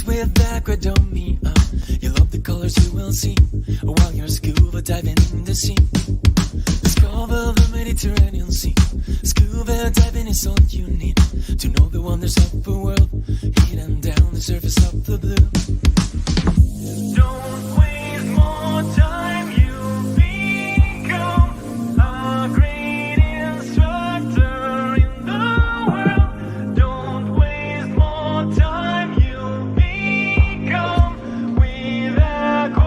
Cause with Aquadomia, you love the colors you will see while you're scuba diving in the sea. Discover the Mediterranean Sea. Scuba diving is all you need to know the wonders of the world hidden down the surface of the blue. Don't waste more time, you become a great instructor in the world. Don't waste more time, you become with Aquadomia.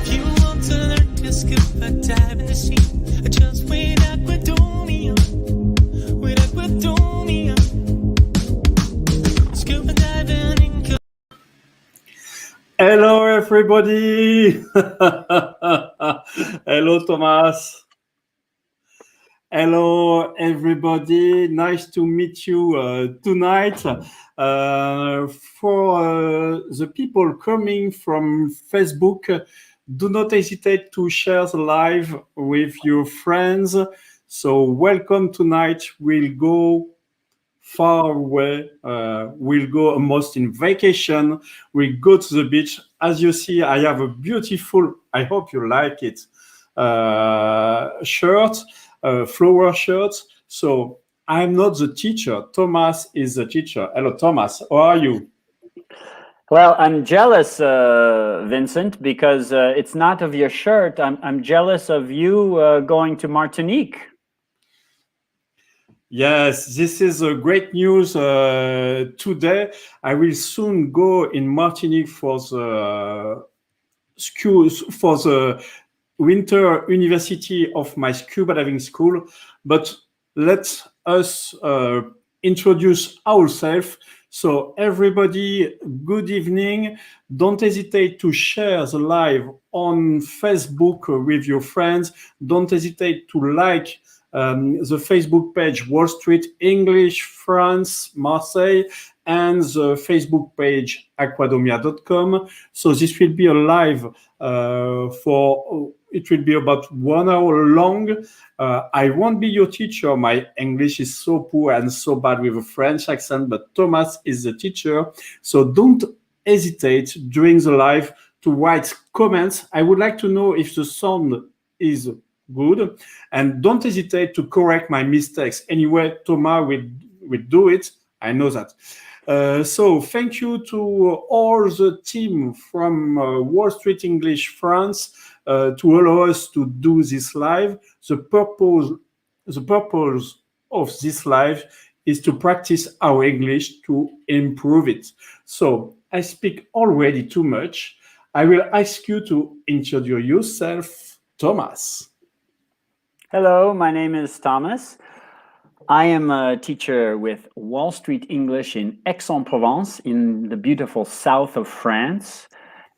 If you want to learn to scuba dive in the sea, just with Aquadomia, with Aquadomia. Scuba diving in Hello, everybody. Hello, Thomas. Hello, everybody. Nice to meet you tonight. For the people coming from Facebook, do not hesitate to share the live with your friends. So welcome tonight. We'll go far away. We'll go almost in vacation. We'll go to the beach. As you see, I have a beautiful, I hope you like it, shirt, flower shirt. So I'm not the teacher. Thomas is the teacher. Hello, Thomas. How are you? Well, I'm jealous, Vincent, because it's not of your shirt. I'm jealous of you going to Martinique. Yes, this is a great news today. I will soon go in Martinique for the winter university of my scuba diving school. But let us introduce ourselves. So everybody, good evening. Don't hesitate to share the live on Facebook with your friends. Don't hesitate to like the Facebook page Wall Street English France Marseille and the Facebook page aquadomia.com. So this will be a live it will be about 1 hour long. I won't be your teacher. My English is so poor and so bad with a French accent, but Thomas is the teacher. So don't hesitate during the live to write comments. I would like to know if the sound is good, and don't hesitate to correct my mistakes. Anyway, Thomas will do it. I know that. So thank you to all the team from Wall Street English France to allow us to do this live. The purpose of this live is to practice our English to improve it. So I speak already too much. I will ask you to introduce yourself, Thomas. Hello, my name is Thomas. I am a teacher with Wall Street English in Aix-en-Provence in the beautiful south of France.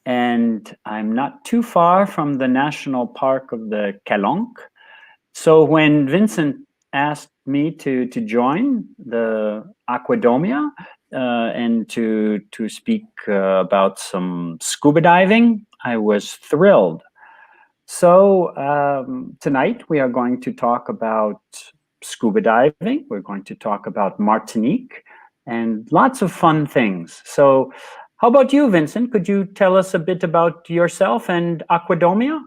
And I'm not too far from the national park of the Calanque. So when Vincent asked me to join the Aquadomia and to speak about some scuba diving, I was thrilled. So tonight we are going to talk about scuba diving. We're going to talk about Martinique and lots of fun things. So how about you, Vincent? Could you tell us a bit about yourself and Aquadomia?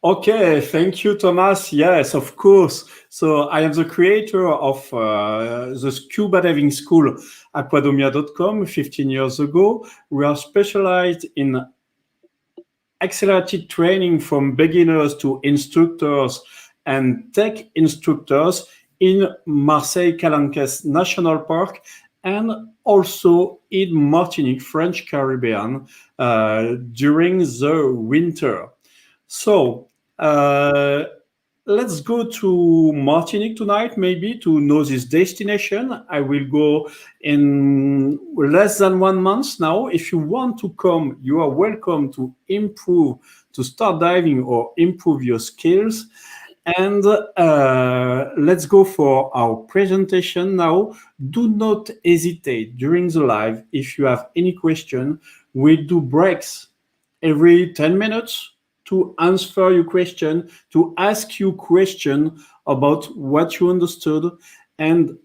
Okay, thank you, Thomas. Yes, of course. So I am the creator of the scuba diving school, aquadomia.com, 15 years ago. We are specialized in accelerated training from beginners to instructors and tech instructors in Marseille Calanques National Park and also in Martinique, French Caribbean, during the winter. So let's go to Martinique tonight, maybe to know this destination. I will go in less than 1 month now. If you want to come, you are welcome to improve, to start diving or improve your skills. And let's go for our presentation now. Do not hesitate during the live. If you have any question, we do breaks every 10 minutes to answer your question, to ask you question about what you understood. And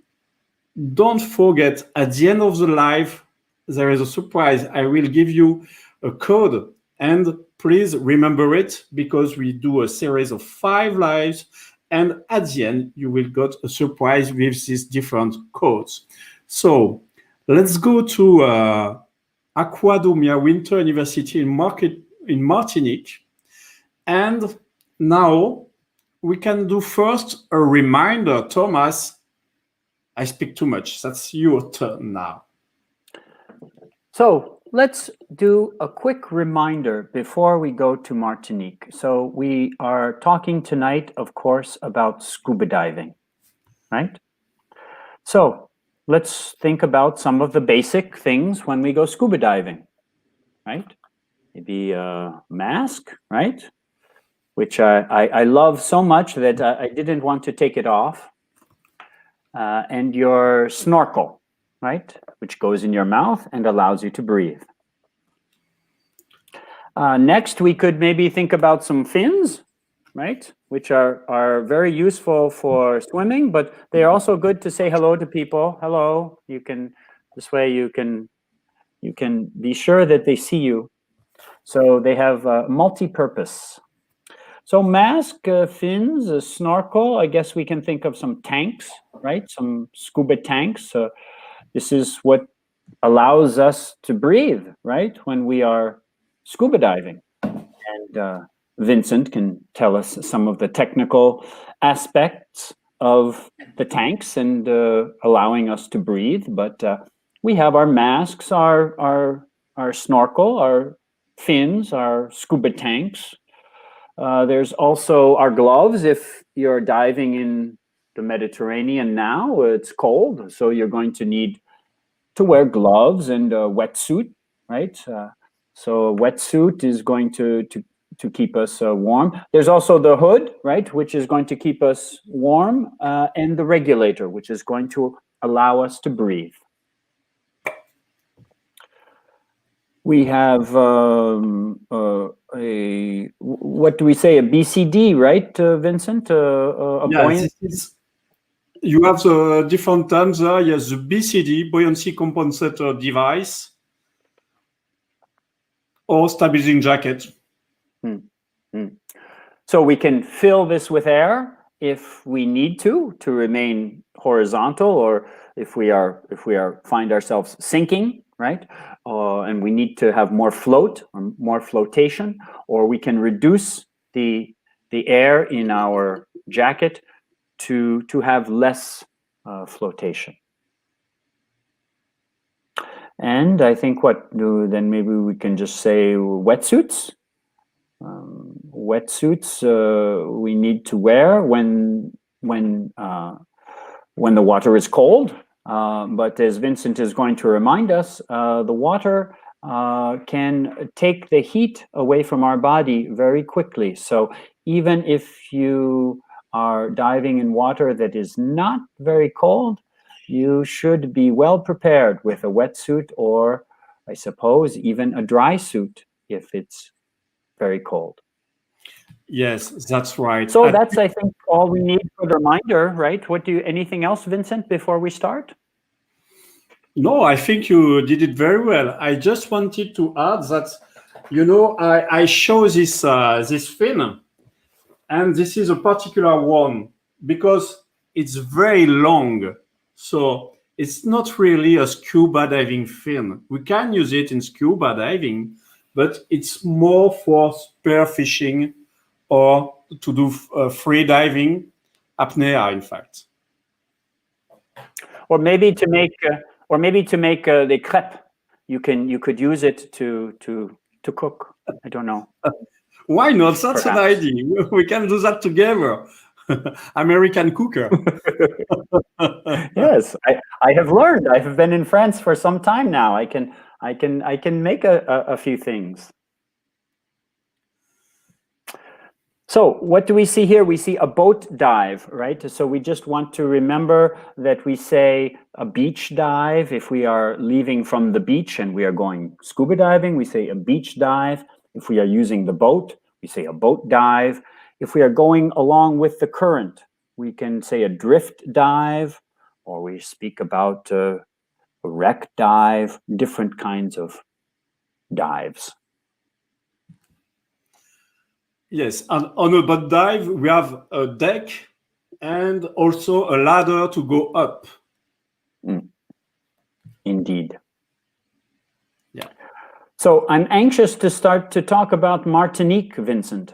don't forget, at the end of the live, there is a surprise. I will give you a code, and please remember it, because we do a series of 5 lives, and at the end you will get a surprise with these different codes. So let's go to Aquadomia Winter University in Martinique, and now we can do first a reminder. Thomas, I speak too much. That's your turn now. So let's do a quick reminder before we go to Martinique. So we are talking tonight, of course, about scuba diving, right? So let's think about some of the basic things when we go scuba diving, right? Maybe a mask, right? Which I love so much that I didn't want to take it off. And your snorkel, right? Which goes in your mouth and allows you to breathe. Next, we could maybe think about some fins, right? Which are very useful for swimming, but they are also good to say hello to people. Hello, this way you can be sure that they see you. So they have multi-purpose. So mask, fins, a snorkel, I guess we can think of some tanks, right? Some scuba tanks. This is what allows us to breathe, right? When we are scuba diving. And Vincent can tell us some of the technical aspects of the tanks and allowing us to breathe. But we have our masks, our snorkel, our fins, our scuba tanks. There's also our gloves. If you're diving in the Mediterranean now, it's cold, so you're going to need to wear gloves and a wetsuit, right? So a wetsuit is going to keep us warm. There's also the hood, right, which is going to keep us warm, and the regulator, which is going to allow us to breathe. We have what do we say, a BCD, right, Vincent? You have the different terms there. Yes, the BCD, buoyancy compensator device, or stabilizing jacket. So we can fill this with air if we need to remain horizontal, or if we find ourselves sinking, right? And we need to have more float or more flotation, or we can reduce the air in our jacket to have less flotation. And I think then maybe we can just say wetsuits. Wetsuits we need to wear when the water is cold. But as Vincent is going to remind us, the water can take the heat away from our body very quickly. So even if you are diving in water that is not very cold, you should be well prepared with a wetsuit, or I suppose even a dry suit if it's very cold. Yes, that's right. So that's, I think, all we need for the reminder, right? Anything else, Vincent, before we start? No, I think you did it very well. I just wanted to add that, I show this fin, and this is a particular one because it's very long. So it's not really a scuba diving fin. We can use it in scuba diving, but it's more for spearfishing or to do free diving, apnea, in fact. Or maybe to make the crêpes. You could use it to cook. I don't know. Why not? That's an idea. We can do that together. American cooker. Yes, I have learned. I have been in France for some time now. I can make a few things. So what do we see here? We see a boat dive, right? So we just want to remember that we say a beach dive. If we are leaving from the beach and we are going scuba diving, we say a beach dive. If we are using the boat, we say a boat dive. If we are going along with the current, we can say a drift dive, or we speak about a wreck dive, different kinds of dives. Yes, and on a boat dive, we have a deck and also a ladder to go up. Indeed. Yeah. So I'm anxious to start to talk about Martinique, Vincent.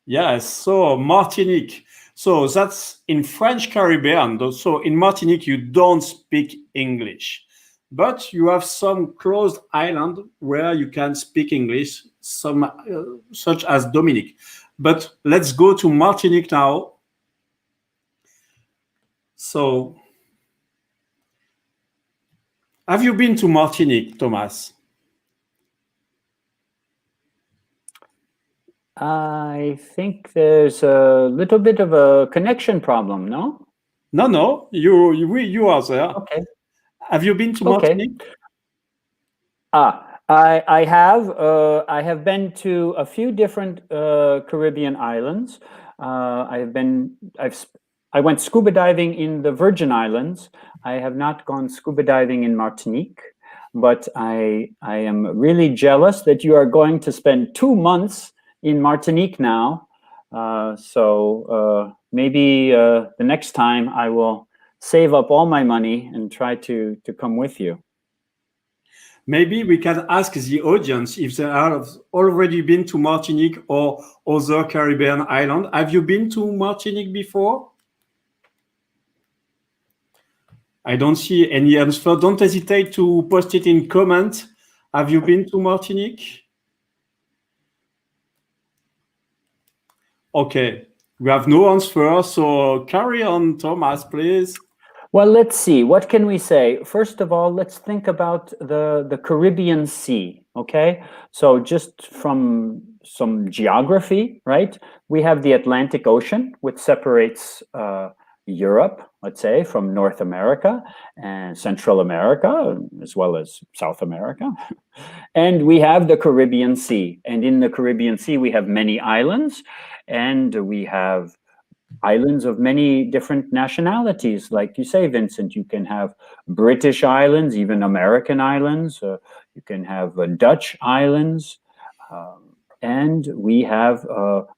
Yes, so Martinique. So that's in French Caribbean. So in Martinique, you don't speak English. But you have some closed island where you can speak English, some such as Dominique. But let's go to Martinique now. So, have you been to Martinique, Thomas? I think there's a little bit of a connection problem, no? No, you are there. Okay. Have you been to Martinique? I have been to a few different Caribbean islands. I went scuba diving in the Virgin Islands. I have not gone scuba diving in Martinique, but I am really jealous that you are going to spend 2 months in Martinique now. So maybe the next time I will save up all my money and try to come with you. Maybe we can ask the audience if they have already been to Martinique or other Caribbean island. Have you been to Martinique before? I don't see any answer. Don't hesitate to post it in comment. Have you been to Martinique? Okay, we have no answer. So carry on, Thomas, please. Well, let's see. What can we say? First of all, let's think about the Caribbean Sea, okay? So just from some geography, right? We have the Atlantic Ocean, which separates Europe, let's say, from North America and Central America, as well as South America. And we have the Caribbean Sea. And in the Caribbean Sea, we have many islands, and we have islands of many different nationalities. Like you say, Vincent, you can have British islands, even American islands. You can have Dutch islands. And we have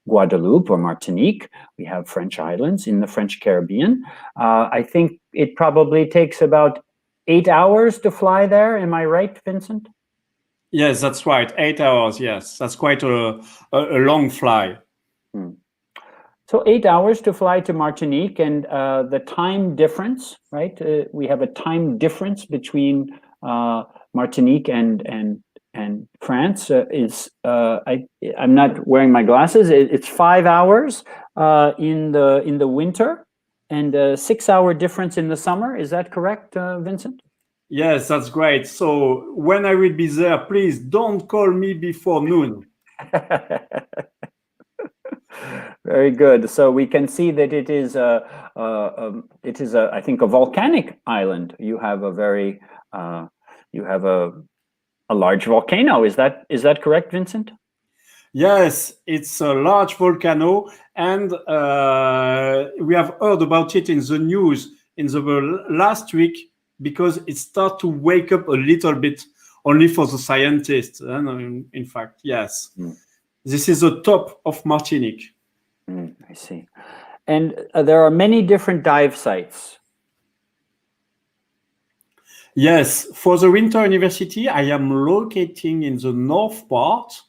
Guadeloupe or Martinique. We have French islands in the French Caribbean. I think it probably takes about 8 hours to fly there. Am I right, Vincent? Yes, that's right. 8 hours, yes. That's quite a long fly. So 8 hours to fly to Martinique, and the time difference, right? We have a time difference between Martinique and France is I'm not wearing my glasses. It's 5 hours in the winter, and a 6 hour difference in the summer. Is that correct, Vincent? Yes, that's great. So when I will be there, please don't call me before noon. Very good. So we can see that it is I think a volcanic island. You have a large volcano. Is that correct, Vincent? Yes, it's a large volcano, and we have heard about it in the news in the last week because it started to wake up a little bit, only for the scientists. And in fact, yes, this is the top of Martinique. I see. And there are many different dive sites. Yes, for the Winter University, I am locating in the north part.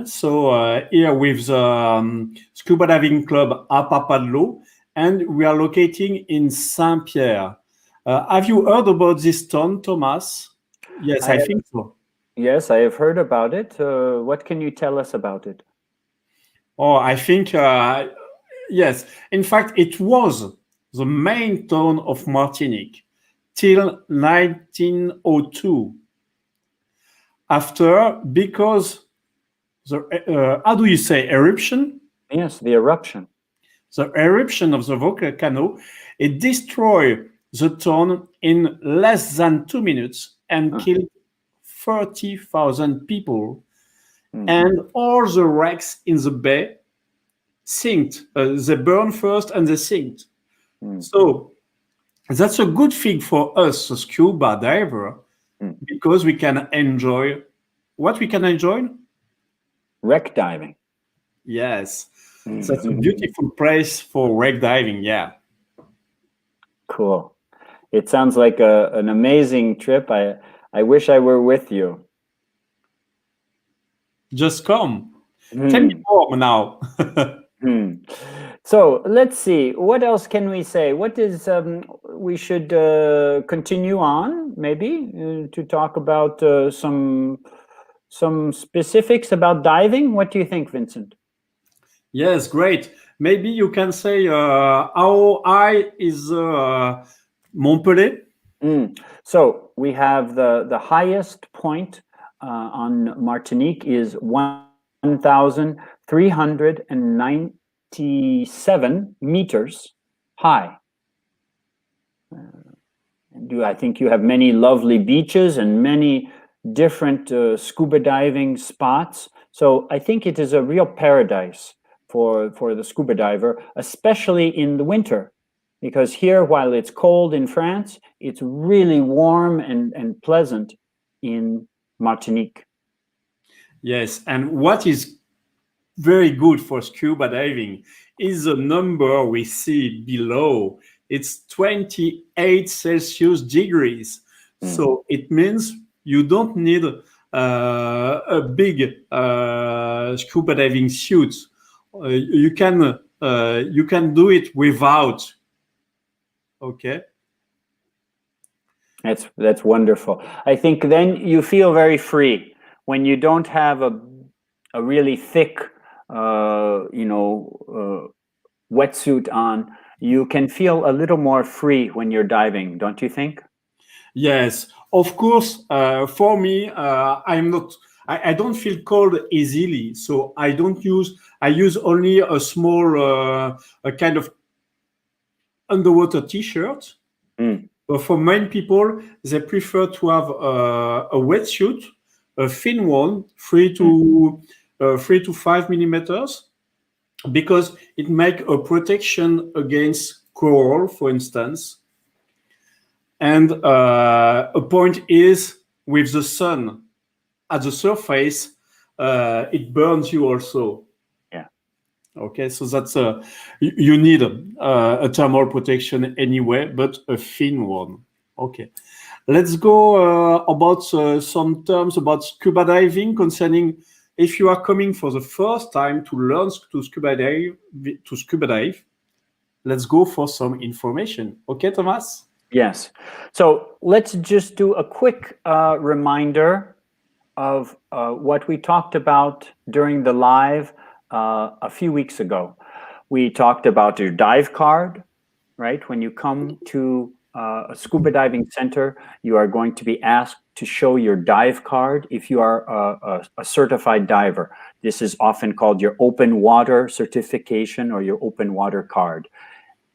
So here with the Scuba Diving Club à Papadlo, and we are locating in Saint-Pierre. Have you heard about this town, Thomas? Yes, I think so. Yes, I have heard about it. What can you tell us about it? Oh, I think, yes. In fact, it was the main town of Martinique till 1902. After, because how do you say eruption? Yes, the eruption. The eruption of the volcano, it destroyed the town in less than 2 minutes and killed 30,000 people. And all the wrecks in the bay sinked. They burned first and they sinked. So that's a good thing for us, a scuba diver, because we can enjoy what we can enjoy? Wreck diving. Yes. That's a beautiful place for wreck diving, yeah. Cool. It sounds like an amazing trip. I wish I were with you. Just come. Tell me more now. So let's see. What else can we say? What is we should continue on? Maybe to talk about some specifics about diving. What do you think, Vincent? Yes, great. Maybe you can say how high is Montpellier? So we have the highest point on Martinique is 1,397 meters high. I think you have many lovely beaches and many different scuba diving spots. So I think it is a real paradise for the scuba diver, especially in the winter. Because here, while it's cold in France, it's really warm and pleasant in Martinique. Yes, and what is very good for scuba diving is the number we see below. It's 28 Celsius degrees. So it means you don't need a big scuba diving suit. You can do it without. Okay. That's wonderful. I think then you feel very free when you don't have a really thick, wetsuit on. You can feel a little more free when you're diving, don't you think? Yes, of course. For me, I don't feel cold easily, so I use only a small, a kind of underwater t-shirt. But for many people, they prefer to have a wetsuit, a thin one, 3 to 5 millimeters, because it makes a protection against coral, for instance. And a point is, with the sun at the surface, it burns you also. Yeah. Okay, so that's you need a thermal protection anyway, but a thin one. Okay, let's go about some terms about scuba diving concerning if you are coming for the first time to learn to scuba dive. Let's go for some information. Okay, Thomas? Yes. So let's just do a quick reminder of what we talked about during the live a few weeks ago. We talked about your dive card, right? When you come to a scuba diving center, you are going to be asked to show your dive card if you are a certified diver. This is often called your open water certification or your open water card.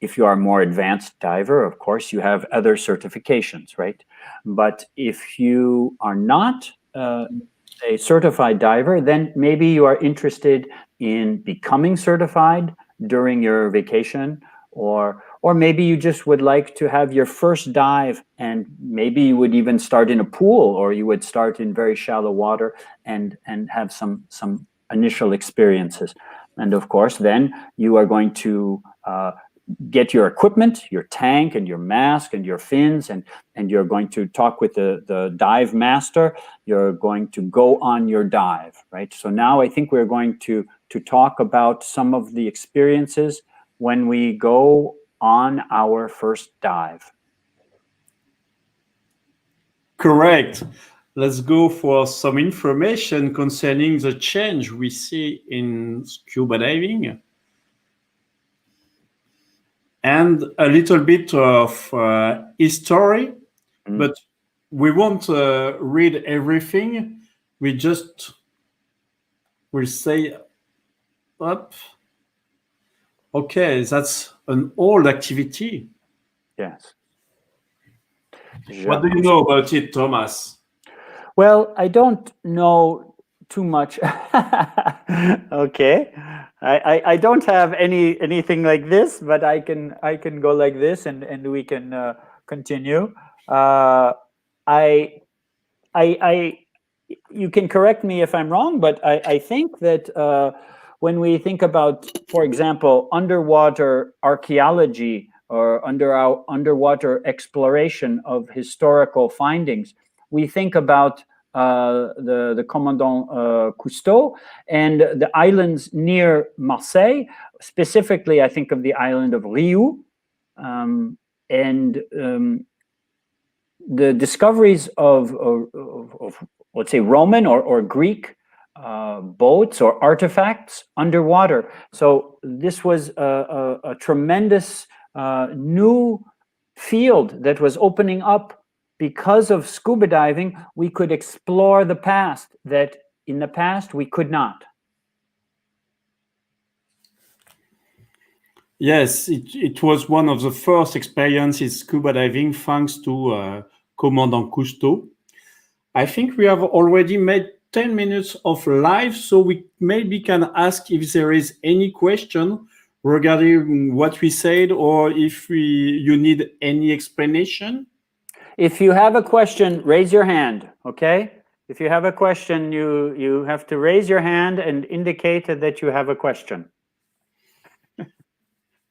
If you are a more advanced diver, of course, you have other certifications, right? But if you are not a certified diver, then maybe you are interested in becoming certified during your vacation, or maybe you just would like to have your first dive, and maybe you would even start in a pool, or you would start in very shallow water and have some initial experiences. And of course, then you are going to get your equipment, your tank and your mask and your fins, and you're going to talk with the dive master. You're going to go on your dive, right? So now I think we're going to talk about some of the experiences when we go on our first dive. Correct. Let's go for some information concerning the change we see in scuba diving. And a little bit of history, but we won't read everything. We just we'll say up. Okay, that's an old activity. Yes. What do you know about it, Thomas? Well, I don't know too much. Okay, I don't have anything like this, but I can go like this, and we can continue. You can correct me if I'm wrong, but I think that when we think about, for example, underwater archaeology or underwater exploration of historical findings, we think about the Commandant Cousteau and the islands near Marseille. Specifically, I think of the island of Riou, and the discoveries of let's say Roman or Greek boats or artifacts underwater. So this was a tremendous new field that was opening up. Because of scuba diving, we could explore the past that in the past we could not. Yes, it was one of the first experiences scuba diving thanks to Commandant Cousteau. I think we have already made 10 minutes of live, so we maybe can ask if there is any question regarding what we said, or if you need any explanation. If you have a question, raise your hand, okay? If you have a question, you have to raise your hand and indicate that you have a question.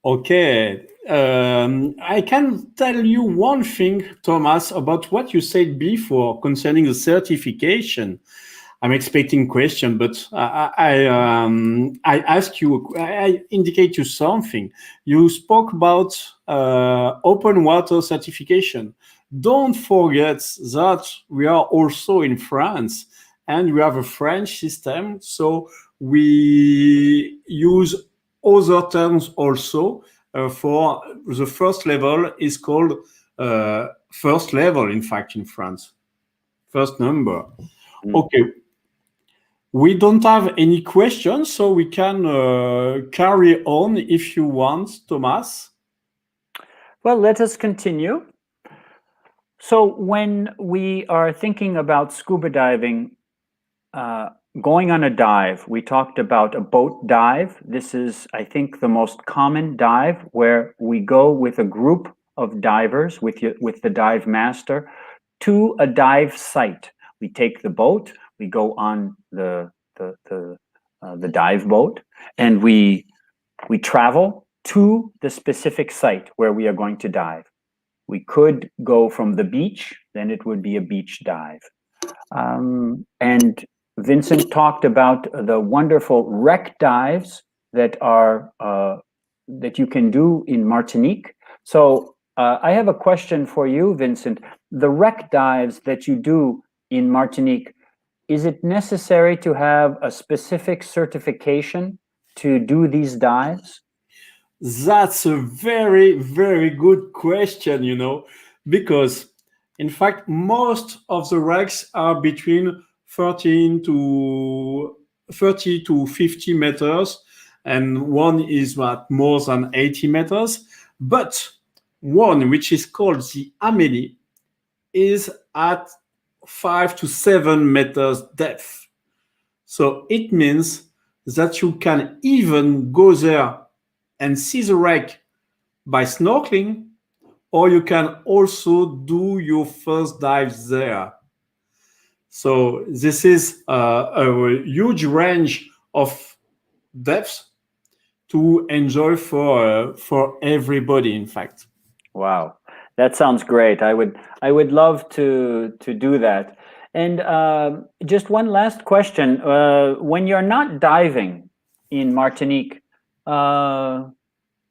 Okay. I can tell you one thing, Thomas, about what you said before concerning the certification. I'm expecting question, but I ask you, I indicate you something. You spoke about open water certification. Don't forget that we are also in France and we have a French system. So we use other terms also. For the first level is called first level, in fact, in France. First number. Okay. We don't have any questions, so we can carry on if you want, Thomas. Well, let us continue. So when we are thinking about scuba diving, going on a dive, we talked about a boat dive. This is, I think, the most common dive where we go with a group of divers, with the dive master, to a dive site. We take the boat, we go on the dive boat, and we travel to the specific site where we are going to dive. We could go from the beach, then it would be a beach dive. And Vincent talked about the wonderful wreck dives that are that you can do in Martinique. So I have a question for you, Vincent. The wreck dives that you do in Martinique, is it necessary to have a specific certification to do these dives? That's a very, very good question, you know, because in fact, most of the wrecks are between 30 to 50 meters, and one is more than 80 meters. But one, which is called the Amélie, is at 5 to 7 meters depth. So it means that you can even go there and see the wreck by snorkeling, or you can also do your first dive there. So this is a huge range of depths to enjoy for everybody, in fact. Wow, that sounds great. I would love to do that. And just one last question: when you're not diving in Martinique,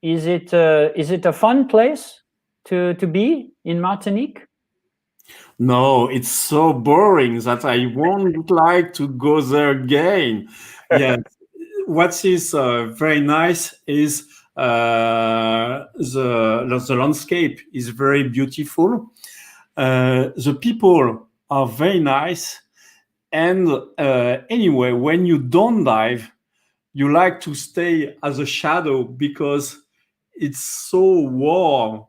is it a fun place to be in Martinique? No, it's so boring that I won't like to go there again. Yes, what is very nice is the landscape is very beautiful. The people are very nice, And anyway, when you don't dive, you like to stay as a shadow because it's so warm.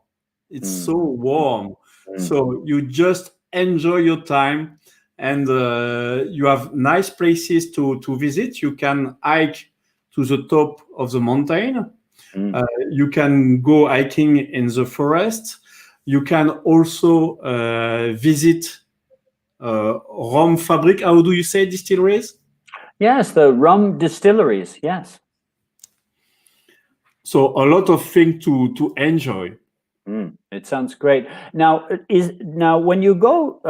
It's so warm. So you just enjoy your time, and you have nice places to visit. You can hike to the top of the mountain. You can go hiking in the forest. You can also visit rum fabric. How do you say distilleries? Yes, the rum distilleries. Yes. So a lot of things to enjoy. It sounds great. Now, when you go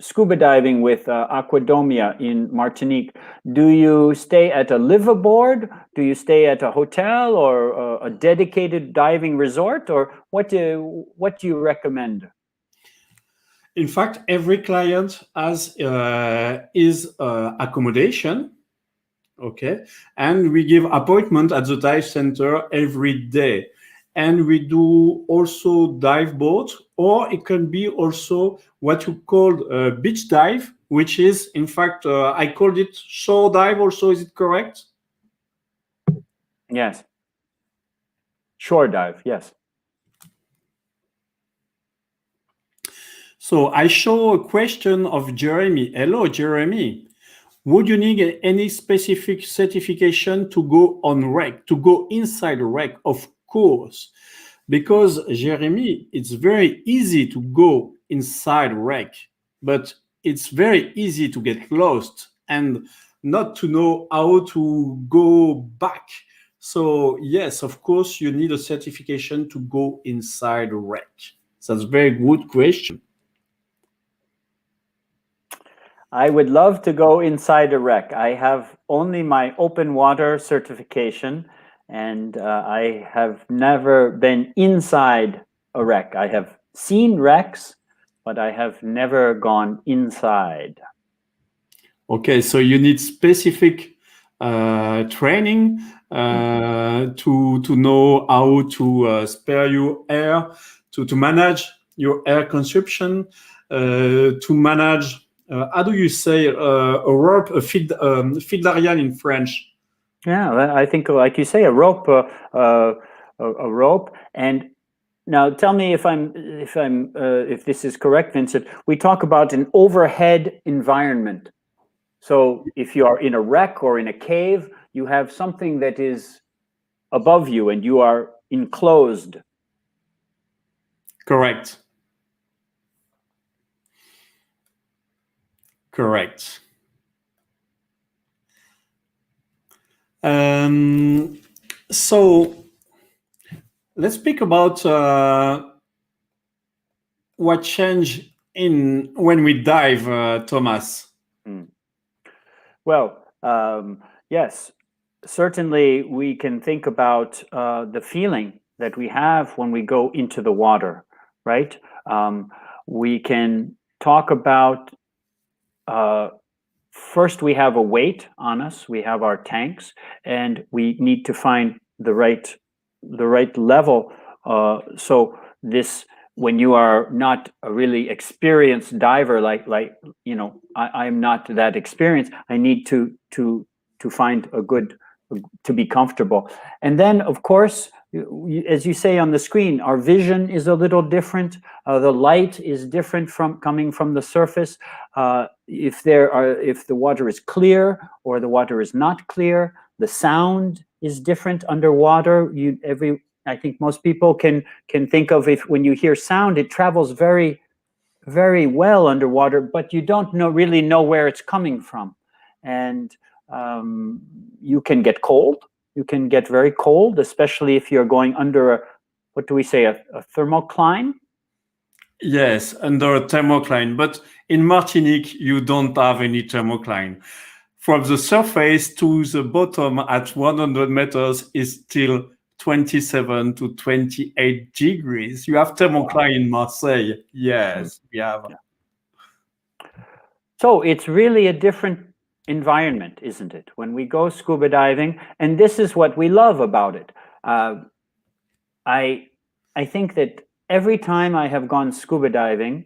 scuba diving with Aquadomia in Martinique, do you stay at a liveaboard? Do you stay at a hotel or a dedicated diving resort, or what do you recommend? In fact, every client has his accommodation, okay, and we give appointment at the dive center every day. And we do also dive boat, or it can be also what you call beach dive, which is, in fact, I called it shore dive also. Is it correct? Yes. Shore dive, yes. So I show a question of Jeremy. Hello, Jeremy. Would you need any specific certification to go on wreck, to go inside a wreck? Of course, because Jeremy, it's very easy to go inside wreck, but it's very easy to get lost and not to know how to go back. So yes, of course, you need a certification to go inside a wreck. So that's a very good question. I would love to go inside a wreck. I have only my open water certification, and I have never been inside a wreck. I have seen wrecks, but I have never gone inside. Okay, so you need specific training to know how to spare your air, to manage your air consumption, to manage, how do you say, a rope, a fil in French? Yeah, I think, like you say, a rope, a rope. And now, tell me if this is correct, Vincent. We talk about an overhead environment. So, if you are in a wreck or in a cave, you have something that is above you, and you are enclosed. Correct. Correct. So let's speak about what changed when we dive, Thomas. Well, yes, certainly we can think about the feeling that we have when we go into the water, right? We can talk about first, we have a weight on us. We have our tanks, and we need to find the right level. So this, when you are not a really experienced diver, like you know, I'm not that experienced. I need to find a good, to be comfortable. And then, of course, as you say on the screen, our vision is a little different. The light is different from coming from the surface. If the water is clear or the water is not clear, the sound is different underwater. I think most people can think of, if when you hear sound, it travels very, very well underwater, but you don't really know where it's coming from, and you can get cold. You can get very cold, especially if you're going under a thermocline? Yes, under a thermocline. But in Martinique, you don't have any thermocline. From the surface to the bottom at 100 meters is still 27 to 28 degrees. You have thermocline in Marseille. Yes, we have. Yeah. So it's really a different environment, isn't it, when we go scuba diving? And this is what we love about it. I think that every time I have gone scuba diving,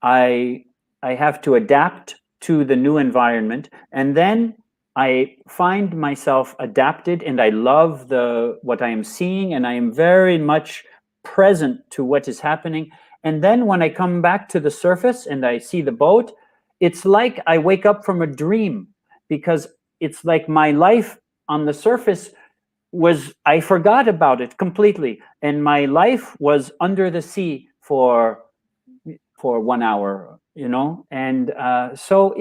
I have to adapt to the new environment, and then I find myself adapted, and I love what I am seeing, and I am very much present to what is happening. And then when I come back to the surface and I see the boat, it's like I wake up from a dream, because it's like my life on the surface I forgot about it completely, and my life was under the sea for 1 hour, and so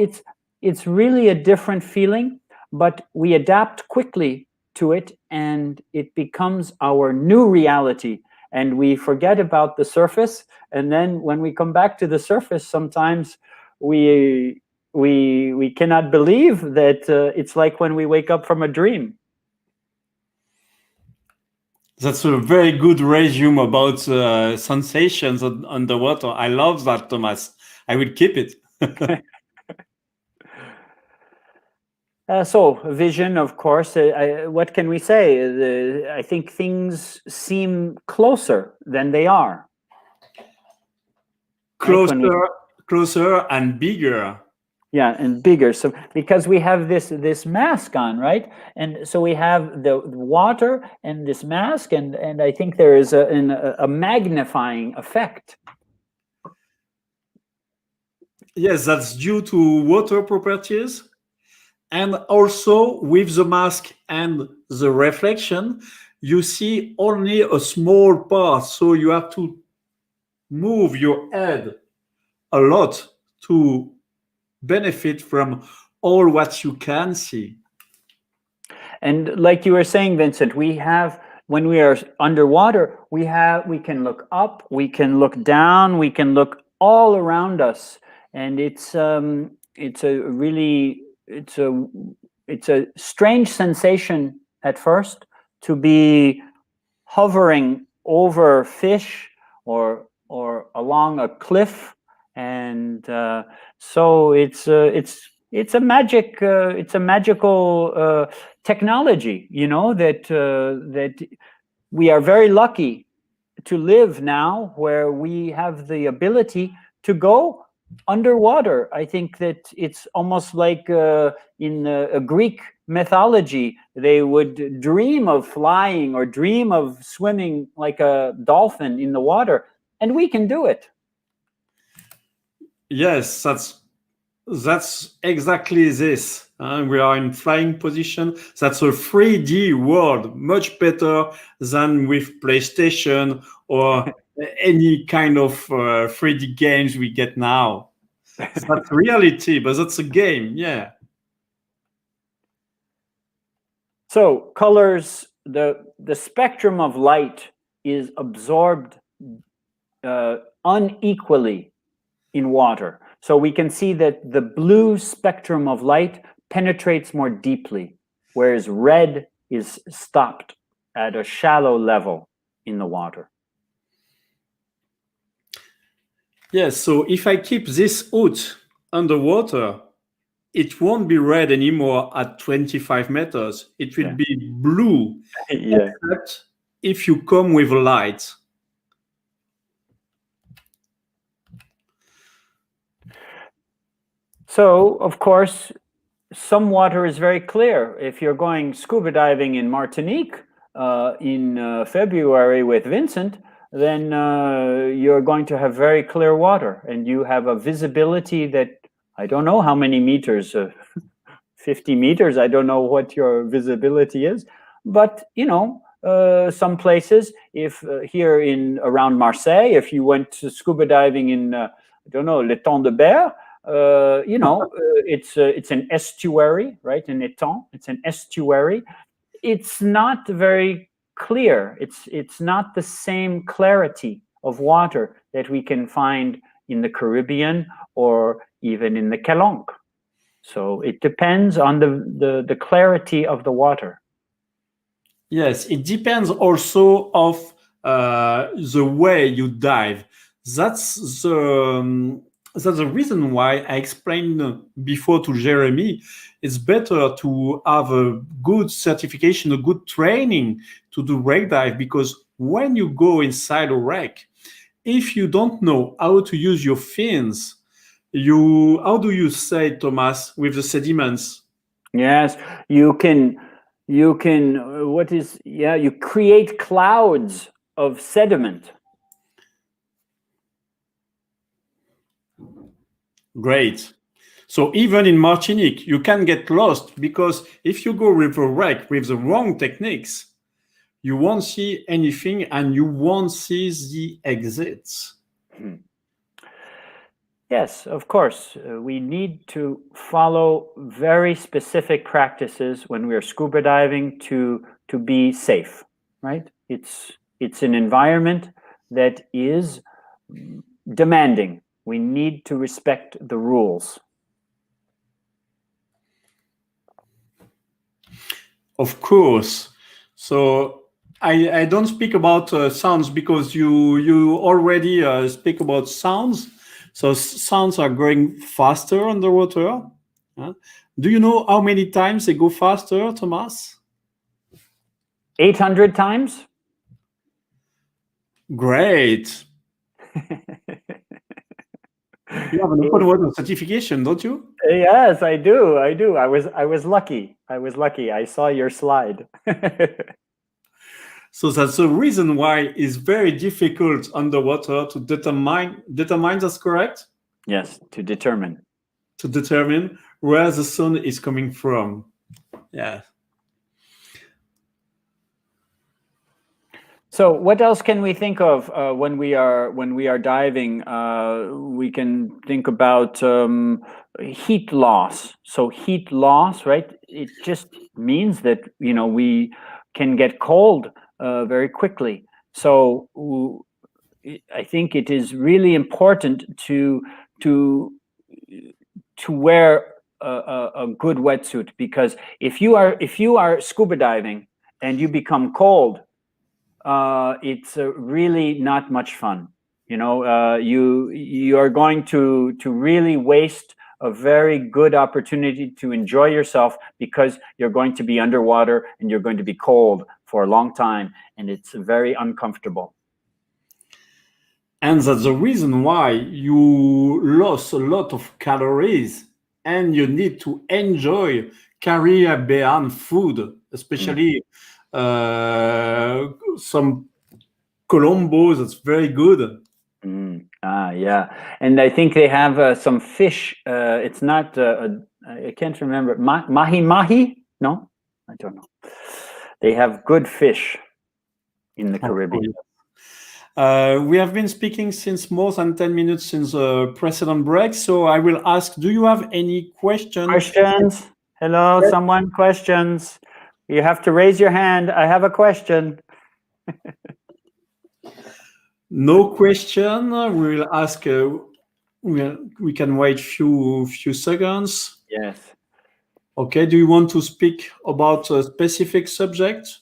it's really a different feeling, but we adapt quickly to it, and it becomes our new reality, and we forget about the surface. And then when we come back to the surface, sometimes we cannot believe that it's like when we wake up from a dream. That's a very good resume about sensations on the water. I love that, Thomas. I will keep it. So vision, of course, what can we say? I think things seem closer than they are. Closer and bigger. Yeah, and bigger. So because we have this mask on, right? And so we have the water and this mask, and I think there is a magnifying effect. Yes, that's due to water properties. And also with the mask and the reflection, you see only a small part. So you have to move your head a lot to benefit from all what you can see. And like you were saying, Vincent, when we are underwater, we can look up, we can look down, we can look all around us, and it's a strange sensation at first to be hovering over fish or along a cliff, and so it's a magical technology, that we are very lucky to live now, where we have the ability to go underwater. I think that it's almost like in a Greek mythology, they would dream of flying or dream of swimming like a dolphin in the water, and we can do it. Yes, that's exactly this. We are in flying position. That's a 3D world, much better than with PlayStation or any kind of 3D games we get now. That's reality, but that's a game, yeah. So colors, the spectrum of light is absorbed unequally in water. So we can see that the blue spectrum of light penetrates more deeply, whereas red is stopped at a shallow level in the water. Yes, so if I keep this hood underwater, it won't be red anymore at 25 meters. It will be blue, except if you come with light. So, of course, some water is very clear. If you're going scuba diving in Martinique in February with Vincent, then you're going to have very clear water, and you have a visibility that I don't know how many meters, 50 meters. I don't know what your visibility is, but some places, if here around Marseille, if you went to scuba diving in, I don't know, l'étang de Berre, it's an estuary, right? An étang, it's an estuary. It's not very clear. It's not the same clarity of water that we can find in the Caribbean or even in the Calanque. So it depends on the clarity of the water. Yes, it depends also of the way you dive. That's the reason why I explained before to Jeremy, it's better to have a good certification, a good training to do wreck dive, because when you go inside a wreck, if you don't know how to use your fins, how do you say, Thomas, with the sediments? Yes, you can, you create clouds of sediment. Great. So even in Martinique, you can get lost because if you go with a wreck with the wrong techniques, you won't see anything and you won't see the exits. Yes, of course. We need to follow very specific practices when we are scuba diving to be safe, right? It's an environment that is demanding. We need to respect the rules. Of course. So I don't speak about sounds because you already speak about sounds. So sounds are going faster underwater. Do you know how many times they go faster, Thomas? 800 times? Great. You have an open water certification, don't you? Yes, I do. I was lucky. I saw your slide. So that's the reason why it's very difficult underwater to determine, that's correct? Yes, to determine. To determine where the sun is coming from. Yeah. So what else can we think of when we are diving? We can think about heat loss. So heat loss, right? It just means that we can get cold very quickly. So I think it is really important to wear a good wetsuit, because if you are scuba diving and you become cold, it's really not much fun. You are going to really waste a very good opportunity to enjoy yourself, because you're going to be underwater and you're going to be cold for a long time, and it's very uncomfortable. And that's the reason why you lost a lot of calories, and you need to enjoy Caribbean food, especially some Colombo. That's very good. Yeah, and I think they have some fish. It's not. I can't remember. Mahi? No, I don't know. They have good fish in the Caribbean. We have been speaking since more than 10 minutes since the precedent break. So I will ask, do you have any questions? Questions? Hello, someone? Questions? You have to raise your hand. I have a question. No question. We will ask. We can wait few seconds. Yes. Okay. Do you want to speak about a specific subject?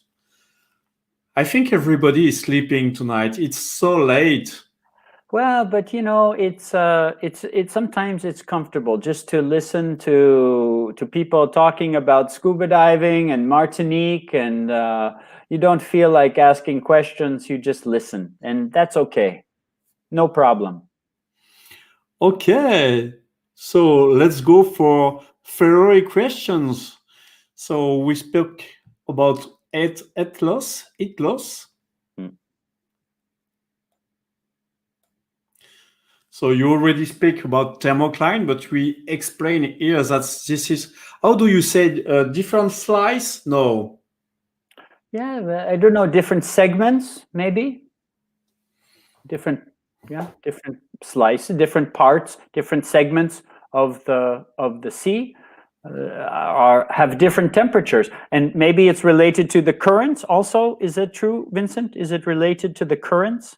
I think everybody is sleeping tonight. It's so late. Well, but it's sometimes it's comfortable just to listen to people talking about scuba diving and Martinique, and you don't feel like asking questions. You just listen, and that's okay. No problem. Okay, so let's go for Ferrari questions. So we spoke about it loss. So you already speak about thermocline, but we explain here that this is, how do you say, different slice? No. Yeah, I don't know, different segments, maybe. Different slices, different parts, different segments of the sea have different temperatures, and maybe it's related to the currents. Also, is that true, Vincent? Is it related to the currents?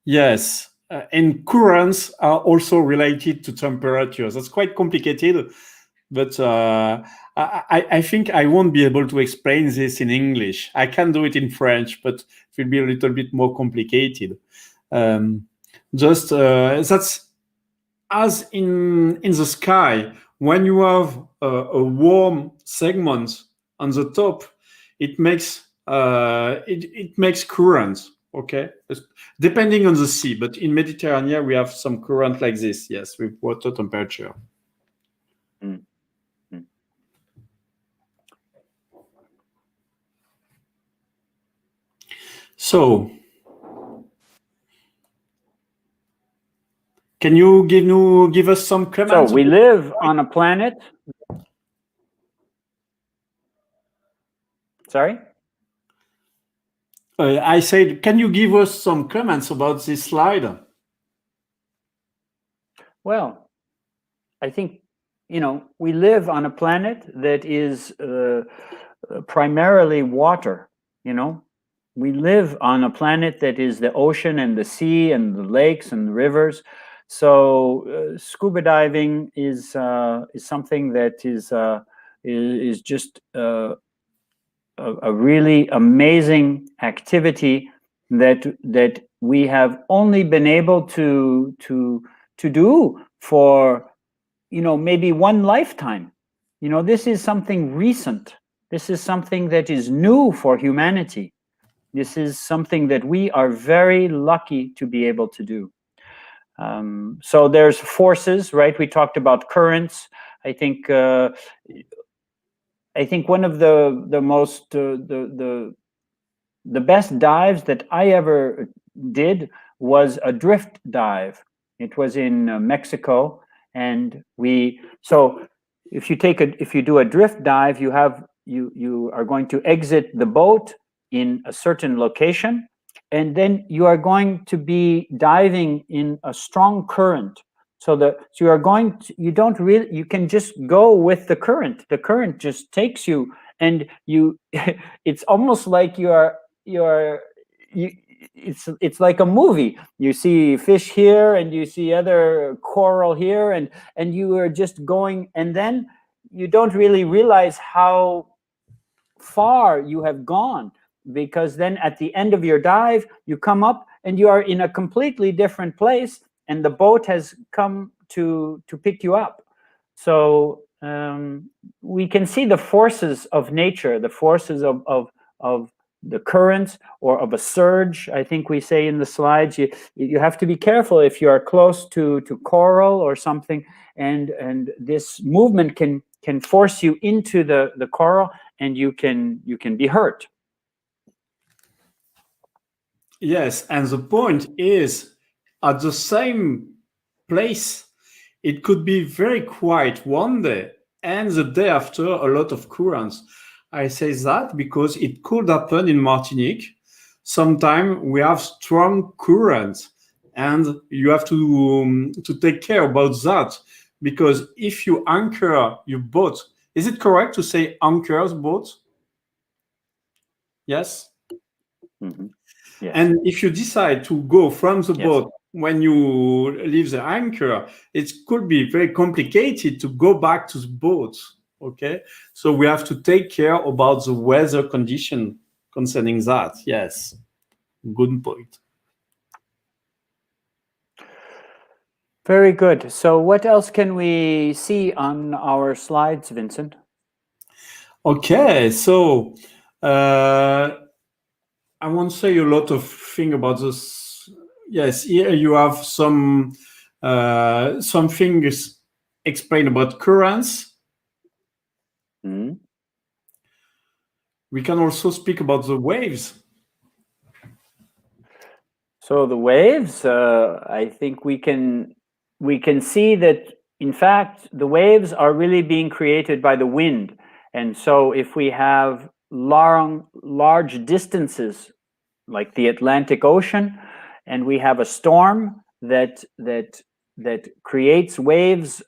Yes. And currents are also related to temperatures. That's quite complicated, but I think I won't be able to explain this in English. I can do it in French, but it will be a little bit more complicated. That's as in the sky, when you have a warm segment on the top, it makes currents. Okay, depending on the sea, but in Mediterranean we have some current like this, yes, with water temperature. Mm. Mm. So, can you give us some comments? So we live on a planet. Sorry? I said, can you give us some comments about this slide? Well, I think, we live on a planet that is primarily water, We live on a planet that is the ocean and the sea and the lakes and the rivers. So scuba diving is something that is just a really amazing activity that we have only been able to do for maybe one lifetime. This is something recent. This is something that is new for humanity. This is something that we are very lucky to be able to do. So there's forces, right? We talked about currents. I think one of the most the best dives that I ever did was a drift dive. It was in Mexico, and so if you do a drift dive, you are going to exit the boat in a certain location, and then you are going to be diving in a strong current. So you can just go with the current. The current just takes you, and it's almost like it's like a movie. You see fish here, and you see other coral here, and you are just going, and then you don't really realize how far you have gone, because then at the end of your dive, you come up and you are in a completely different place, and the boat has come to pick you up. So we can see the forces of nature, the forces of the currents, or of a surge. I think we say in the slides, you have to be careful if you are close to coral or something, and this movement can force you into the coral, and you can be hurt. Yes, and the point is, at the same place, it could be very quiet one day, and the day after, a lot of currents. I say that because it could happen in Martinique. Sometimes we have strong currents, and you have to take care about that, because if you anchor your boat, is it correct to say anchors boat? Yes? Mm-hmm. Yes. And if you decide to go from the boat when you leave the anchor, it could be very complicated to go back to the boat. Okay, so we have to take care about the weather condition concerning that. Yes, good point. Very good. So what else can we see on our slides, Vincent? Okay, so I won't say a lot of things about this. Yes, here you have some things explained about currents. Mm-hmm. We can also speak about the waves. So the waves, I think we can see that, in fact, the waves are really being created by the wind. And so if we have large distances like the Atlantic Ocean, and we have a storm that creates waves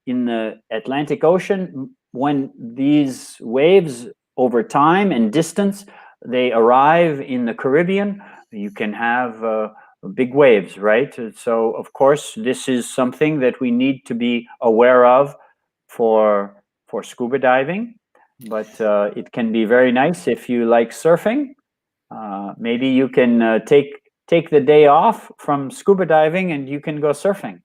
in the Atlantic Ocean, when these waves over time and distance, they arrive in the Caribbean, you can have big waves, right? So of course, this is something that we need to be aware of for scuba diving, but it can be very nice if you like surfing. Maybe you can take the day off from scuba diving and you can go surfing.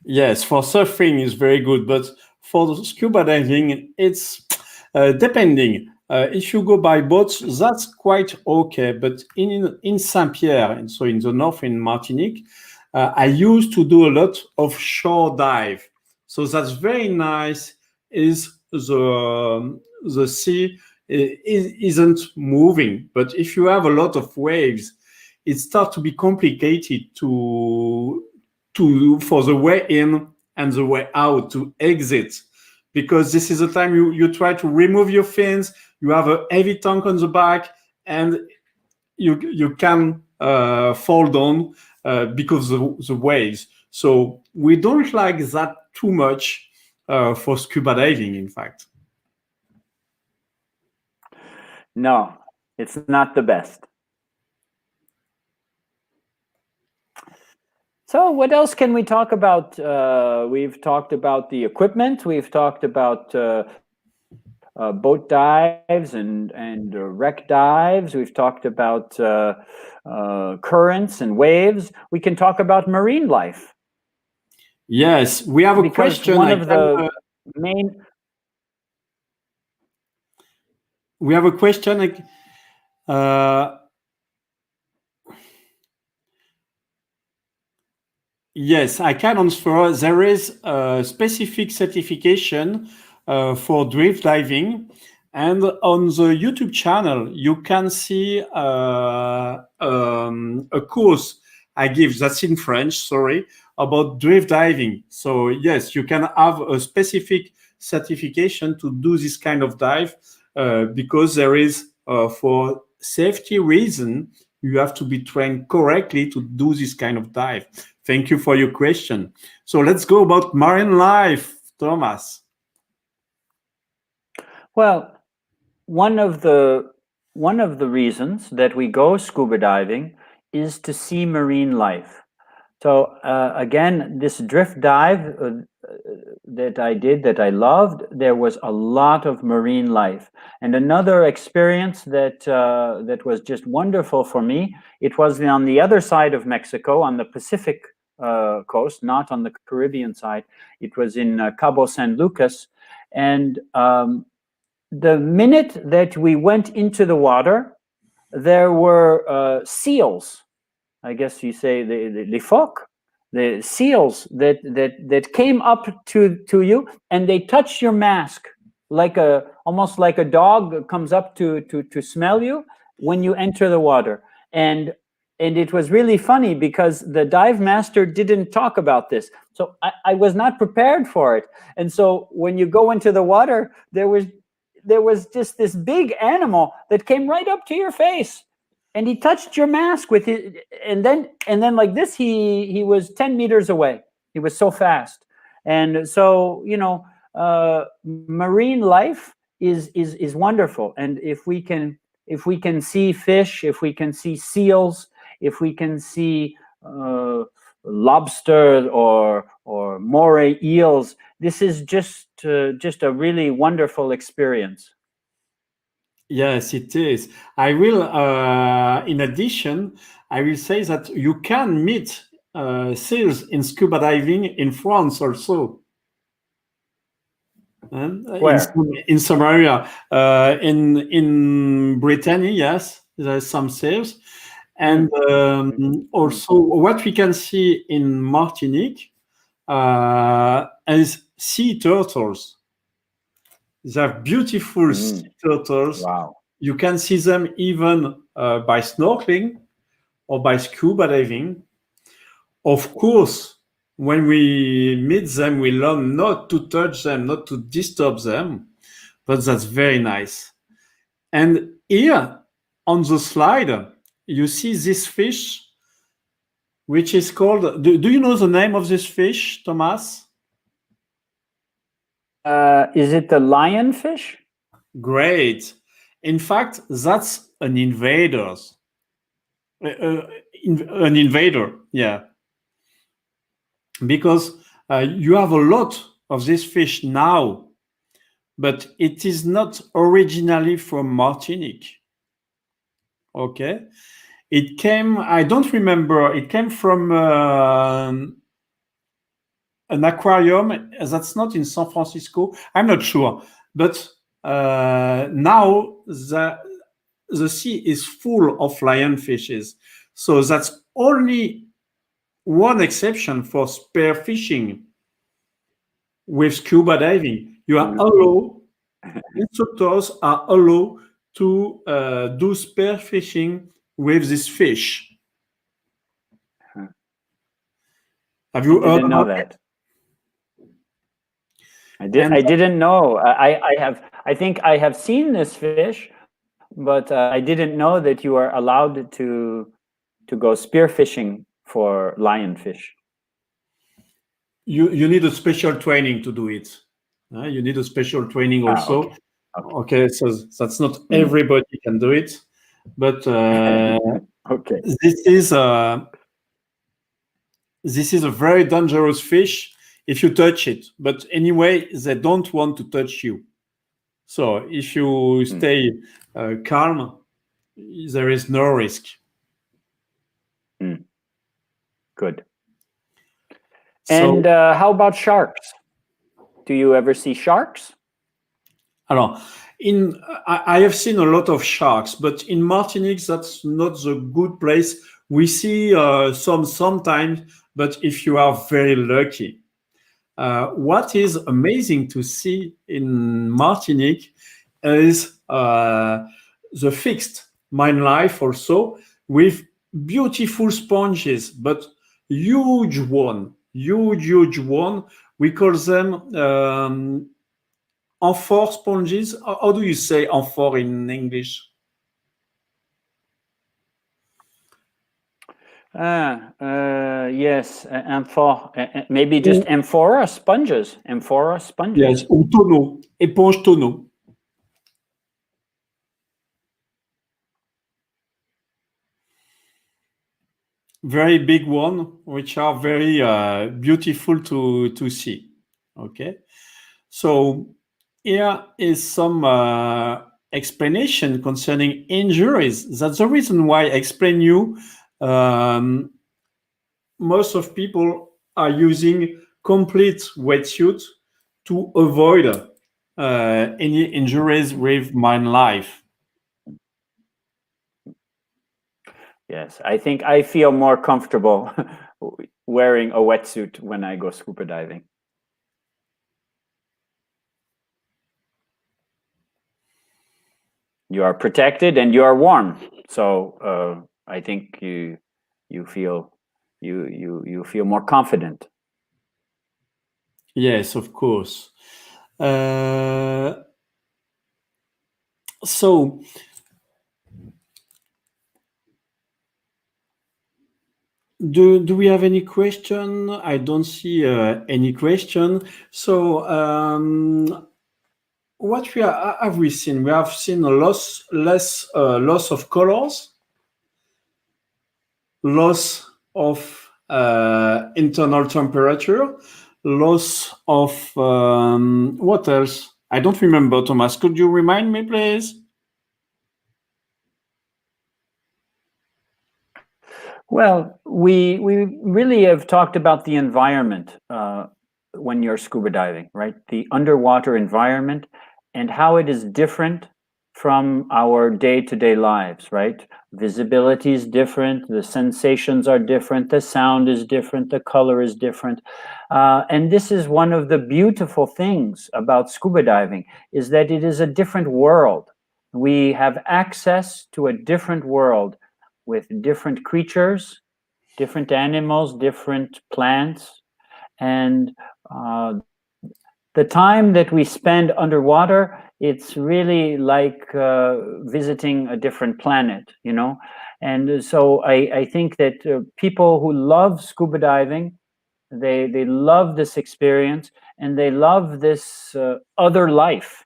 Yes, for surfing is very good, but for scuba diving, it's depending. If you go by boat, that's quite okay. But in Saint-Pierre, so in the north in Martinique, I used to do a lot of shore dive. So that's very nice. Is the sea isn't moving, but if you have a lot of waves, it starts to be complicated for the way in and the way out to exit, because this is the time you try to remove your fins. You have a heavy tank on the back, and you can fall down because of the waves. So we don't like that too much for scuba diving, in fact. No, it's not the best. So what else can we talk about? We've talked about the equipment. We've talked about boat dives and wreck dives. We've talked about currents and waves. We can talk about marine life. Yes, we have a question. One of the main... We have a question. Yes, I can answer. There is a specific certification for drift diving, and on the YouTube channel you can see a course I give, that's in French, sorry, about drift diving. So yes, you can have a specific certification to do this kind of dive, because there is, for safety reason, you have to be trained correctly to do this kind of dive. Thank you for your question. So let's go about marine life, Thomas. Well, one of the reasons that we go scuba diving is to see marine life. So again, this drift dive that I did, that I loved, there was a lot of marine life. And another experience that that was just wonderful for me, it was on the other side of Mexico, on the Pacific coast, not on the Caribbean side. It was in Cabo San Lucas. And the minute that we went into the water, there were seals. I guess you say the phoques, the seals that came up to you, and they touched your mask like almost like a dog comes up to smell you when you enter the water. And it was really funny because the dive master didn't talk about this. So I was not prepared for it. And so when you go into the water, there was just this big animal that came right up to your face. And he touched your mask with it, and then like this, he was 10 meters away. He was so fast. And so, you know, marine life is wonderful. And if we can see fish, if we can see seals, if we can see lobster or moray eels, this is just a really wonderful experience. Yes, it is. I will, in addition, I will say that you can meet seals in scuba diving in France also. Where? In some area. In Brittany, yes, there's some seals. And also what we can see in Martinique is sea turtles. They have beautiful sea turtles. Wow. You can see them even by snorkeling or by scuba diving. Of course, when we meet them, we learn not to touch them, not to disturb them, but that's very nice. And here on the slide, you see this fish, which is called, do you know the name of this fish, Thomas? Is it the lionfish? Great. In fact, that's an invader. An invader, yeah. Because you have a lot of this fish now, but it is not originally from Martinique. Okay. It came, I don't remember, it came from an aquarium that's not in San Francisco. I'm not sure, but now the sea is full of lionfishes. So that's only one exception for spearfishing with scuba diving. You are allowed, instructors are allowed to do spearfishing with this fish. Have you heard didn't know about that. I didn't know. I think I have seen this fish, but I didn't know that you are allowed to go spearfishing for lionfish. You need a special training to do it. You need a special training also. Okay, so that's not everybody can do it, but okay. This is a very dangerous fish if you touch it. But anyway, they don't want to touch you. So if you stay calm, there is no risk. Good. And how about sharks? Do you ever see sharks? Alors, I have seen a lot of sharks, but in Martinique, that's not the good place. We see some sometimes, but if you are very lucky. What is amazing to see in Martinique is the fixed marine life also with beautiful sponges, but huge one. We call them amphore sponges. How do you say amphore in English? Yes, amphore. Maybe just amphora sponges. Amphora sponges. Yes, ou tonneau, éponge tonneau. Very big one, which are very beautiful to see. Okay, so here is some explanation concerning injuries. That's the reason why I explain you. Most of people are using complete wetsuit to avoid any injuries with marine life. Yes, I think I feel more comfortable wearing a wetsuit when I go scuba diving. You are protected and you are warm, so I think you feel more confident. Yes, of course. So. Do we have any question? I don't see any question. So what have we seen? We have seen a loss of colors, loss of internal temperature, loss of what else? I don't remember, Thomas. Could you remind me, please? Well, we really have talked about the environment when you're scuba diving, right? The underwater environment and how it is different from our day-to-day lives, right? Visibility is different, the sensations are different, the sound is different, the color is different. And this is one of the beautiful things about scuba diving, is that it is a different world. We have access to a different world with different creatures, different animals, different plants. And the time that we spend underwater, it's really like visiting a different planet, you know? And so I think that people who love scuba diving, they love this experience and they love this other life.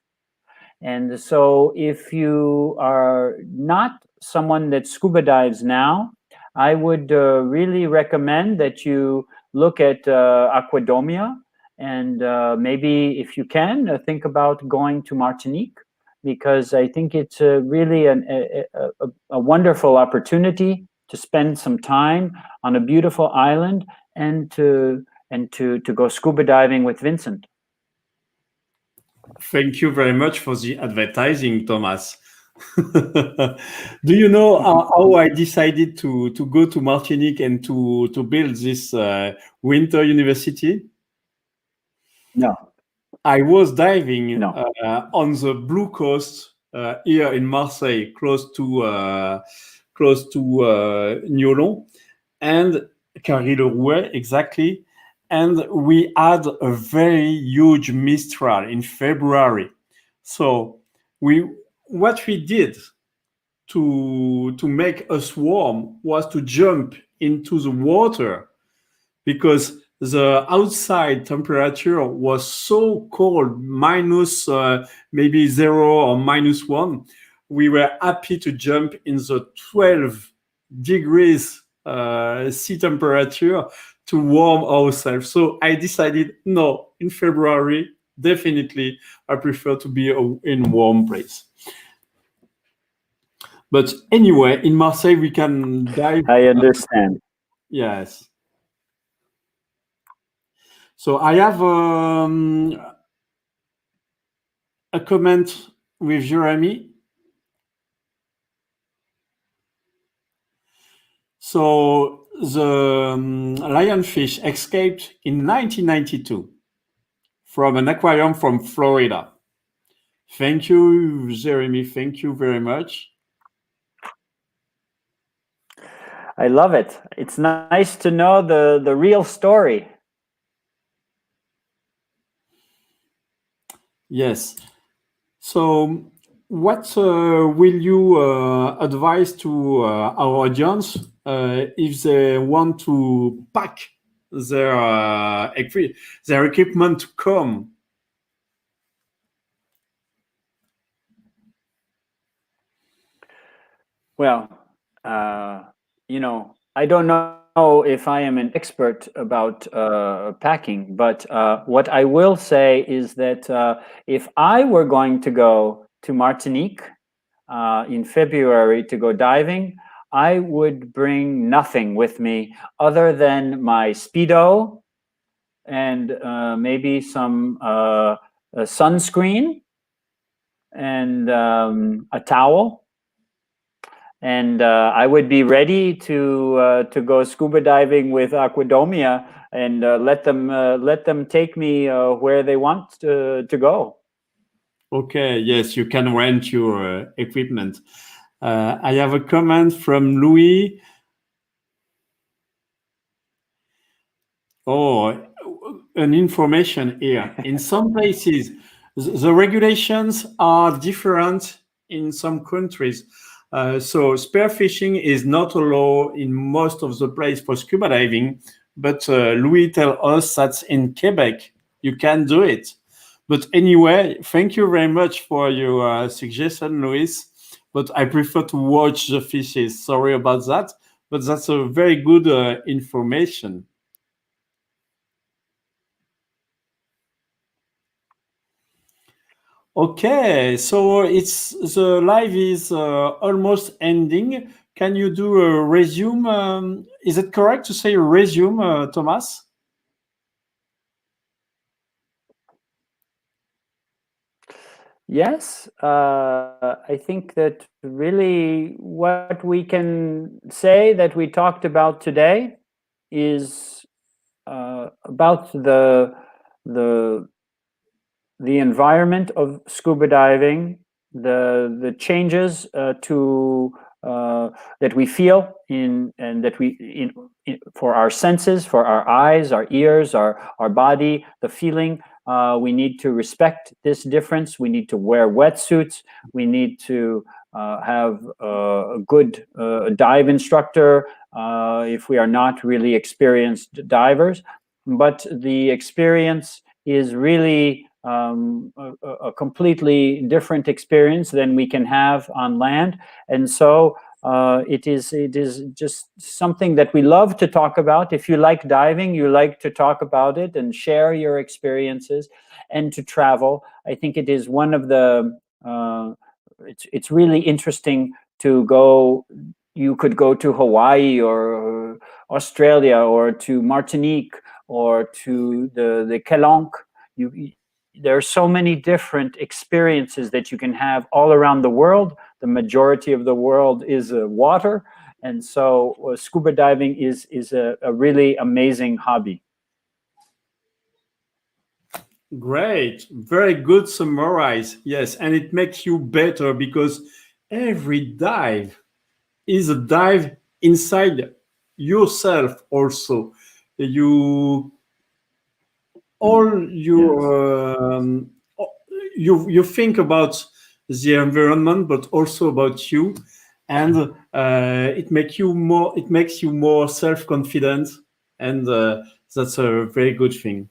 And so if you are not someone that scuba dives now, I would really recommend that you look at Aquadomia, and maybe if you can, think about going to Martinique, because I think it's really a wonderful opportunity to spend some time on a beautiful island and to go scuba diving with Vincent. Thank you very much for the advertising, Thomas. Do you know how I decided to go to Martinique and to build this winter university? No. I was diving No. on the blue coast here in Marseille, close to Niolon and Carry-le-Rouet, exactly. And we had a very huge mistral in February. So what we did to make us warm was to jump into the water, because the outside temperature was so cold, minus maybe 0 or -1. We were happy to jump in the 12 degrees sea temperature to warm ourselves. So I decided, no, in February, definitely, I prefer to be in warm place. But anyway, in Marseille, we can dive. I understand. Yes. So I have a comment with Jeremy. So the lionfish escaped in 1992 from an aquarium from Florida. Thank you, Jeremy. Thank you very much. I love it. It's nice to know the real story. Yes. So what will you advise to our audience if they want to pack their equipment to come? Well, you know, I don't know if I am an expert about packing, but what I will say is that if I were going to go to Martinique in February to go diving, I would bring nothing with me other than my Speedo and maybe some sunscreen and a towel. And I would be ready to go scuba diving with Aquadomia and let them take me where they want to go. Okay, yes, you can rent your equipment. I have a comment from Louis. Oh, an information here. In some places, the regulations are different in some countries. So spearfishing is not allowed in most of the place for scuba diving, but Louis tell us that in Quebec you can do it. But anyway, thank you very much for your suggestion, Louis. But I prefer to watch the fishes. Sorry about that, but that's a very good information. Okay, so the live is almost ending. Can you do a resume? Is it correct to say resume, Thomas? Yes, I think that really what we can say that we talked about today is about the environment of scuba diving, the changes to that we feel in and that we for our senses, for our eyes, our ears, our body, the feeling. We need to respect this difference. We need to wear wetsuits. We need to have a good dive instructor if we are not really experienced divers. But the experience is really a completely different experience than we can have on land. And so it is just something that we love to talk about. If you like diving, you like to talk about it and share your experiences and to travel. I think it is one of the, it's really interesting to go. You could go to Hawaii or Australia or to Martinique or to the Kelanque. there are so many different experiences that you can have all around the world. The majority of the world is water, and so scuba diving is a really amazing hobby. Great, very good summarize. Yes, and it makes you better because every dive is a dive inside yourself also. You think about the environment, but also about you, and it makes you more self-confident, and that's a very good thing.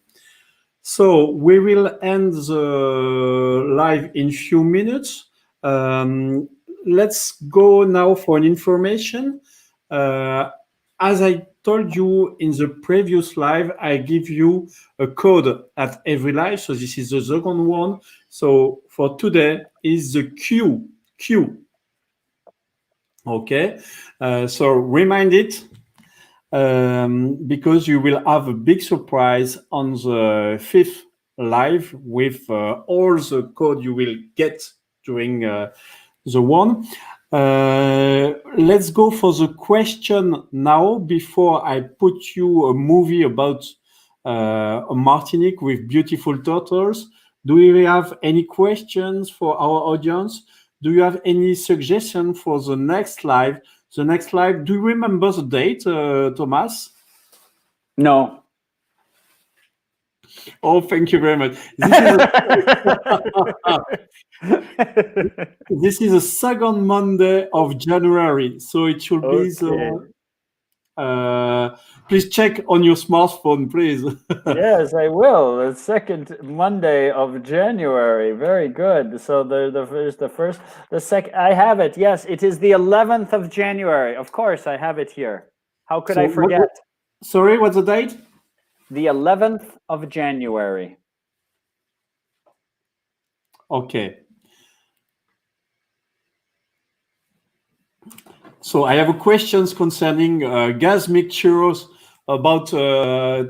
So we will end the live in few minutes. Let's go now for an information. As I told you in the previous live, I give you a code at every live. So this is the second one. So for today is the Q. Okay. So remind it. Because you will have a big surprise on the 5th live with all the code you will get during the one. Let's go for the question now before I put you a movie about a Martinique with beautiful turtles. Do you have any questions for our audience? Do you have any suggestion for the next live? The next live, do you remember the date, Thomas? No. Oh, thank you very much. This is the second Monday of January, so it should be the... please check on your smartphone, please. Yes, I will. The second Monday of January. Very good. So the second. I have it. Yes, it is the 11th of January. Of course, I have it here. How could I forget? Sorry, what's the date? The 11th of January. Okay. So I have a questions concerning gas mixtures about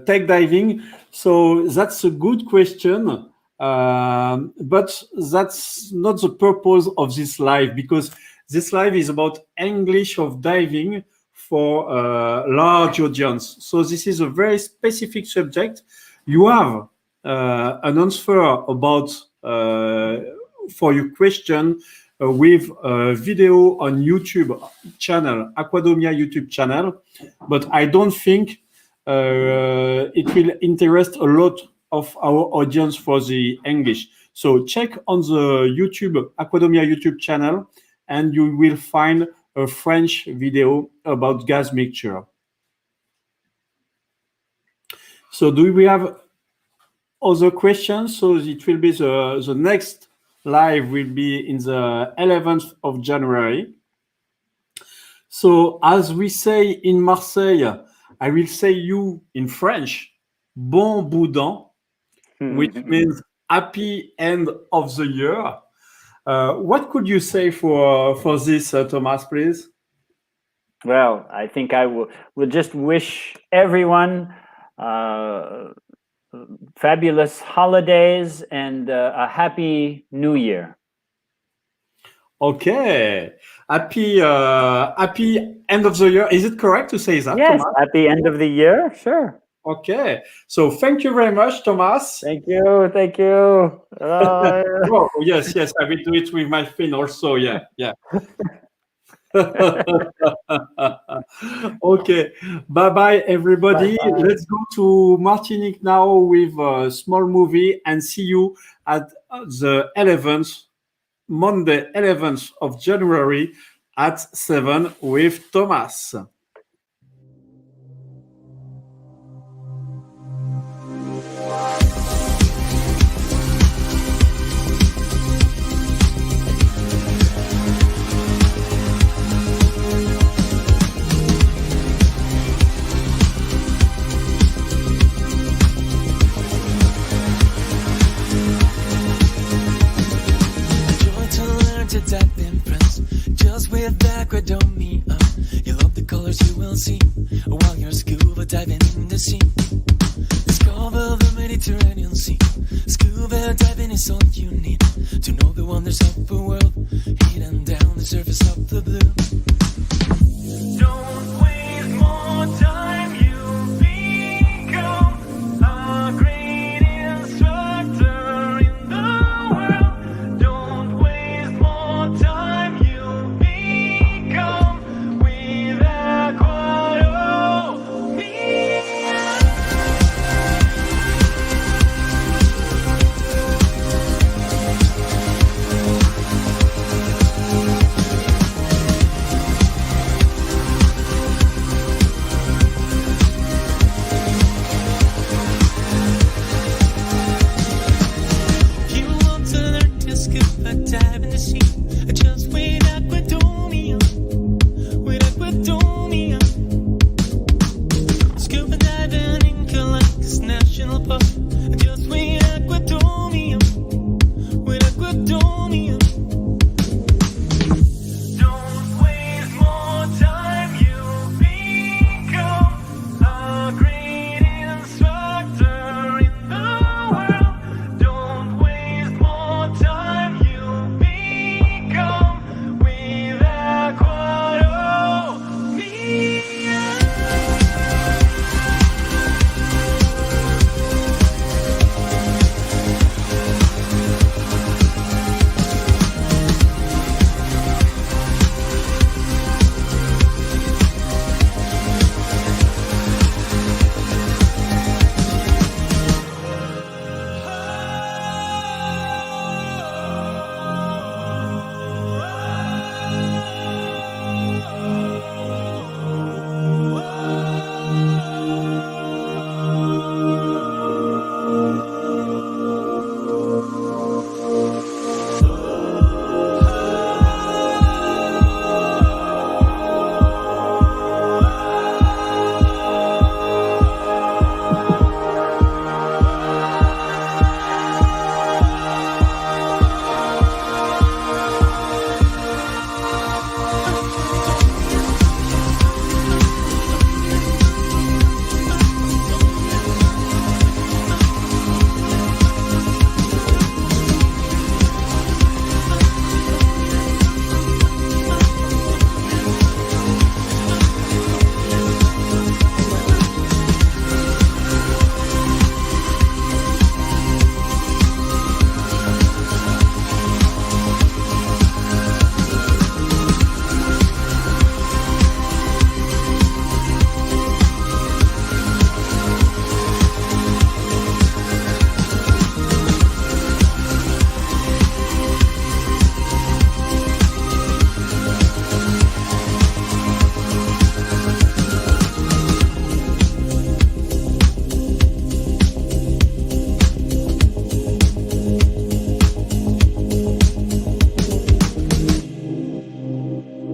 tech diving. So that's a good question, but that's not the purpose of this live, because this live is about English of diving for a large audience. So this is a very specific subject. You have an answer about for your question with a video on YouTube channel, Aquadomia YouTube channel, but I don't think it will interest a lot of our audience for the English. So check on the YouTube, Aquadomia YouTube channel, and you will find a French video about gas mixture. So do we have other questions? So it will be the next live will be in the 11th of January. So as we say in Marseille, I will say you in French, bon boudin, which means happy end of the year. What could you say for this, Thomas, please? Well, I think I will just wish everyone fabulous holidays and a happy new year. Okay, happy end of the year. Is it correct to say that? Yes, Thomas? happy end of the year. Sure. Okay, so thank you very much, Thomas. Thank you. Oh, yes, I will do it with my fin also. Yeah. Okay, bye everybody. Bye. Let's go to Martinique now with a small movie, and see you at the 11th, Monday 11th of January at 7 with Thomas. Dive in friends, just with Aquadomia. You love the colors you will see while you're scuba diving in the sea. Discover the Mediterranean Sea. Scuba Scuba diving is all you need to know the wonders of the world, hidden down the surface of the blue. Don't waste more time, you become a great instructor in the world. Don't waste more time, you become with Aquadomia. You want to learn to scuba dive in the sea? Just with Aquadomia, with Aquadomia. Scuba diving in Columbus National Park.